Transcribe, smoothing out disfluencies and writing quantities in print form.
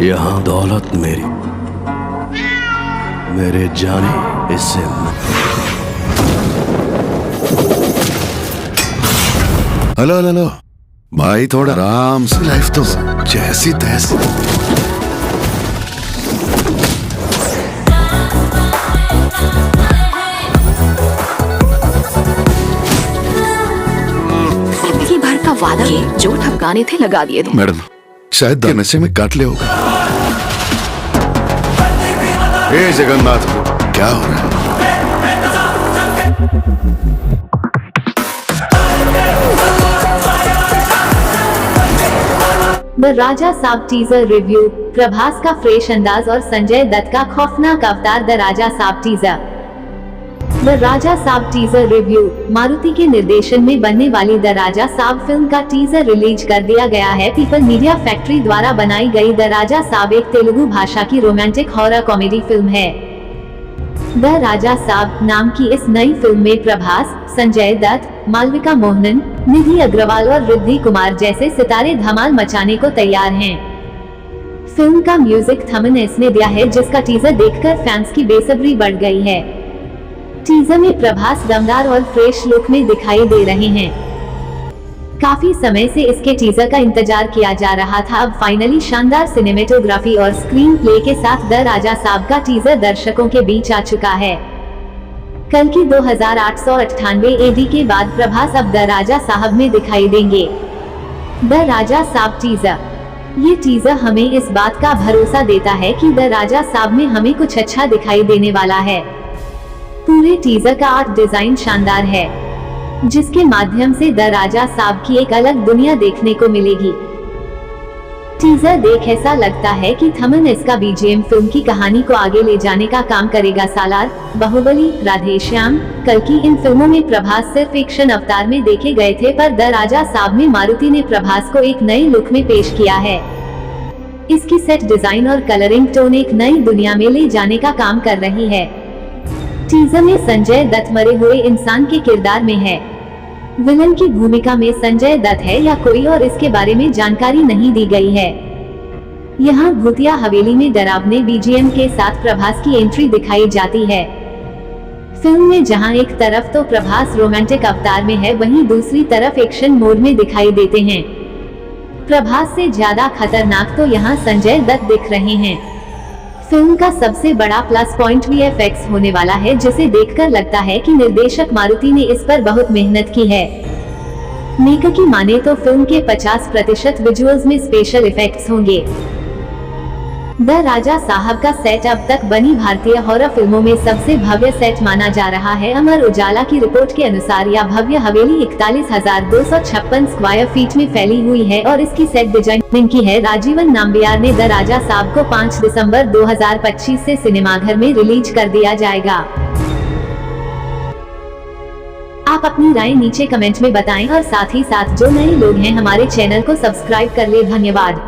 यहाँ दौलत मेरी, मेरे जाने इससे मत। हेलो हेलो भाई, थोड़ा आराम से, लाइफ तो जैसी तैसी। भर का वादा जो ठपकाने थे लगा दिए थे। मैडम शायद नशे में काट ले होगा। ए जगन्नाथ, क्या हो रहा है? द राजा साहब टीजर रिव्यू। प्रभास का फ्रेश अंदाज और संजय दत्त का खौफनाक अवतार। द राजा साहब टीजर। द राजा साहब टीजर रिव्यू। मारुति के निर्देशन में बनने वाली द राजा साहब फिल्म का टीजर रिलीज कर दिया गया है। पीपल मीडिया फैक्ट्री द्वारा बनाई गई द राजा साहब एक तेलुगु भाषा की रोमांटिक हॉरर कॉमेडी फिल्म है। द राजा साहब नाम की इस नई फिल्म में प्रभास, संजय दत्त, मालविका मोहनन, निधि अग्रवाल और रिद्धि कुमार जैसे सितारे धमाल मचाने को तैयार हैं। फिल्म का म्यूजिक थमन एस ने दिया है, जिसका टीजर देखकर फैंस की बेसब्री बढ़ गई है। टीजर में प्रभास दमदार और फ्रेश लुक में दिखाई दे रहे हैं। काफी समय से इसके टीजर का इंतजार किया जा रहा था। अब फाइनली शानदार सिनेमेटोग्राफी और स्क्रीन प्ले के साथ द राजा साहब का टीजर दर्शकों के बीच आ चुका है। कल की 2898 एडी के बाद प्रभास अब द राजा साहब में दिखाई देंगे। द राजा साहब टीजर। ये टीजर हमें इस बात का भरोसा देता है कि द राजा साहब में हमें कुछ अच्छा दिखाई देने वाला है। पूरे टीजर का आर्ट डिजाइन शानदार है, जिसके माध्यम से द राजा साहब की एक अलग दुनिया देखने को मिलेगी। टीजर देख ऐसा लगता है कि थमन इसका बीजीएम फिल्म की कहानी को आगे ले जाने का काम करेगा। सालार, बाहुबली, राधेश्याम, कल्कि इन फिल्मों में प्रभास सिर्फ एक्शन अवतार में देखे गए थे, पर द राजा साहब में मारुति ने प्रभास को एक नए लुक में पेश किया है। इसकी सेट डिजाइन और कलरिंग टोन एक नई दुनिया में ले जाने का काम कर रही है। टीजर में संजय दत्त मरे हुए इंसान के किरदार में है। विलन की भूमिका में संजय दत्त है या कोई और, इसके बारे में जानकारी नहीं दी गई है। यहाँ भूतिया हवेली में डरावने बीजीएम के साथ प्रभास की एंट्री दिखाई जाती है। फिल्म में जहाँ एक तरफ तो प्रभास रोमांटिक अवतार में है, वहीं दूसरी तरफ एक्शन मोड में दिखाई देते हैं। प्रभास से ज्यादा खतरनाक तो यहाँ संजय दत्त दिख रहे हैं। फिल्म का सबसे बड़ा प्लस पॉइंट वीएफएक्स होने वाला है, जिसे देखकर लगता है कि निर्देशक मारुति ने इस पर बहुत मेहनत की है। मेकर की माने तो फिल्म के 50% विजुअल्स में स्पेशल इफेक्ट्स होंगे। द राजा साहब का सेट अब तक बनी भारतीय हॉरर फिल्मों में सबसे भव्य सेट माना जा रहा है। अमर उजाला की रिपोर्ट के अनुसार यह भव्य हवेली 41,256 स्क्वायर फीट में फैली हुई है और इसकी सेट डिजाइनिंग की है राजीवन नाम्बियार ने। द राजा साहब को 5 दिसंबर 2025 से सिनेमाघर में रिलीज कर दिया जाएगा। आप अपनी राय नीचे कमेंट में बताएं और साथ ही साथ जो नए लोग हैं हमारे चैनल को सब्सक्राइब कर ले। धन्यवाद।